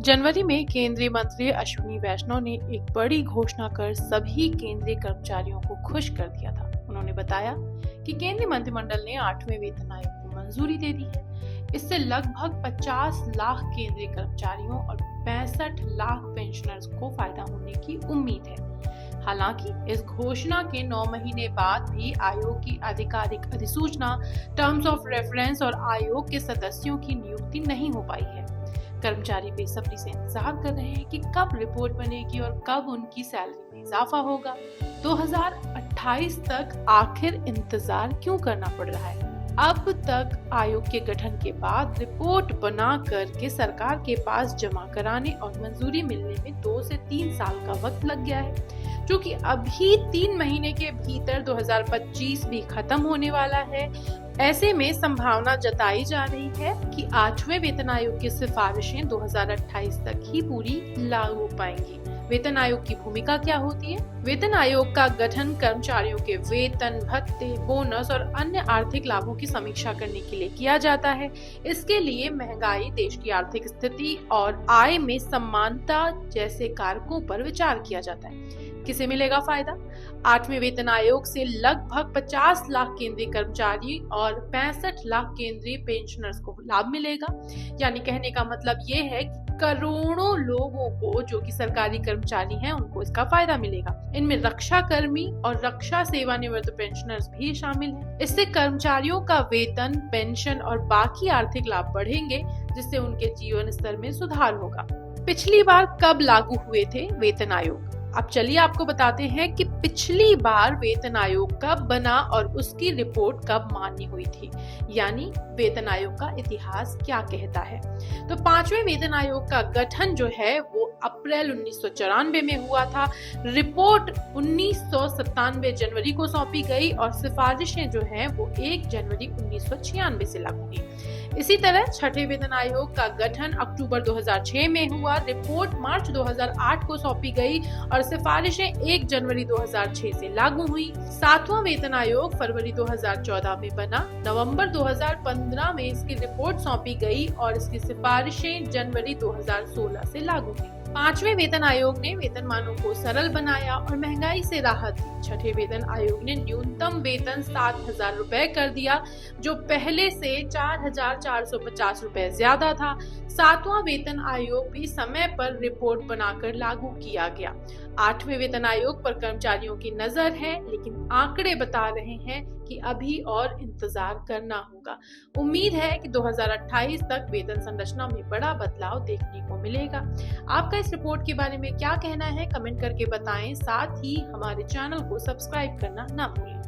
जनवरी में केंद्रीय मंत्री अश्विनी वैष्णव ने एक बड़ी घोषणा कर सभी केंद्रीय कर्मचारियों को खुश कर दिया था। उन्होंने बताया कि केंद्रीय मंत्रिमंडल ने 8वें वेतन आयोग को मंजूरी दे दी है। इससे लगभग 50 लाख केंद्रीय कर्मचारियों और 65 लाख पेंशनर्स को फायदा होने की उम्मीद है। हालांकि इस घोषणा के 9 महीने बाद भी आयोग की आधिकारिक अधिसूचना, टर्म्स ऑफ रेफरेंस और आयोग के सदस्यों की नियुक्ति नहीं हो पाई है। कर्मचारी बेसब्री से इंतजार कर रहे हैं कि कब रिपोर्ट बनेगी और कब उनकी सैलरी में इजाफा होगा। 2028 तक आखिर इंतजार क्यों करना पड़ रहा है? अब तक आयोग के गठन के बाद रिपोर्ट बना करके सरकार के पास जमा कराने और मंजूरी मिलने में 2 से 3 साल का वक्त लग गया है, जो कि अभी 3 महीने के भीतर 2025 भी खत्म होने वाला है। ऐसे में संभावना जताई जा रही है कि 8वें वेतन आयोग की सिफारिशें 2028 तक ही पूरी लागू हो पाएंगी। वेतन आयोग की भूमिका क्या होती है? वेतन आयोग का गठन कर्मचारियों के वेतन, भत्ते, बोनस और अन्य आर्थिक लाभों की समीक्षा करने के लिए किया जाता है। इसके लिए महंगाई, देश की आर्थिक स्थिति और आय में समानता जैसे कारकों पर विचार किया जाता है। किसे मिलेगा फायदा? 8वें वेतन आयोग से लगभग 50 लाख केंद्रीय कर्मचारी और 65 लाख केंद्रीय पेंशनर्स को लाभ मिलेगा। यानी कहने का मतलब ये है कि करोड़ों लोगों को, जो कि सरकारी कर्मचारी हैं, उनको इसका फायदा मिलेगा। इनमें रक्षा कर्मी और रक्षा सेवानिवृत्त पेंशनर्स भी शामिल हैं। इससे कर्मचारियों का वेतन, पेंशन और बाकी आर्थिक लाभ बढ़ेंगे, जिससे उनके जीवन स्तर में सुधार होगा। पिछली बार कब लागू हुए थे वेतन आयोग? अब चलिए आपको बताते हैं कि पिछली बार वेतन आयोग कब बना और उसकी रिपोर्ट कब मान्य हुई थी, यानी वेतन आयोग का इतिहास क्या कहता है। तो 5वें वेतन आयोग का गठन जो है वो अप्रैल 1994 में हुआ था। रिपोर्ट 1997 जनवरी को सौंपी गई और सिफारिशें जो हैं वो 1 जनवरी 1996 से लागू हुई। इसी तरह 6ठे वेतन आयोग का गठन अक्टूबर 2006 में हुआ। रिपोर्ट मार्च 2008 को सौंपी गई और सिफारिशें 1 जनवरी 2006 से लागू हुई। 7वां वेतन आयोग फरवरी 2014 में बना। नवंबर 2015 में इसकी रिपोर्ट सौंपी गई और इसकी सिफारिशें जनवरी 2016 से लागू हुई। 5वें वेतन आयोग ने वेतनमानों को सरल बनाया और महंगाई से राहत दी। 6ठे वेतन आयोग ने न्यूनतम वेतन 7,000 रुपए कर दिया, जो पहले से 4,450 रुपए ज्यादा था। 7वां वेतन आयोग भी समय पर रिपोर्ट बनाकर लागू किया गया। 8वें वेतन आयोग पर कर्मचारियों की नजर है, लेकिन आंकड़े बता रहे हैं कि अभी और इंतजार करना होगा। उम्मीद है कि 2028 तक वेतन संरचना में बड़ा बदलाव देखने को मिलेगा। आपका इस रिपोर्ट के बारे में क्या कहना है? कमेंट करके बताएं। साथ ही हमारे चैनल को सब्सक्राइब करना ना भूलें।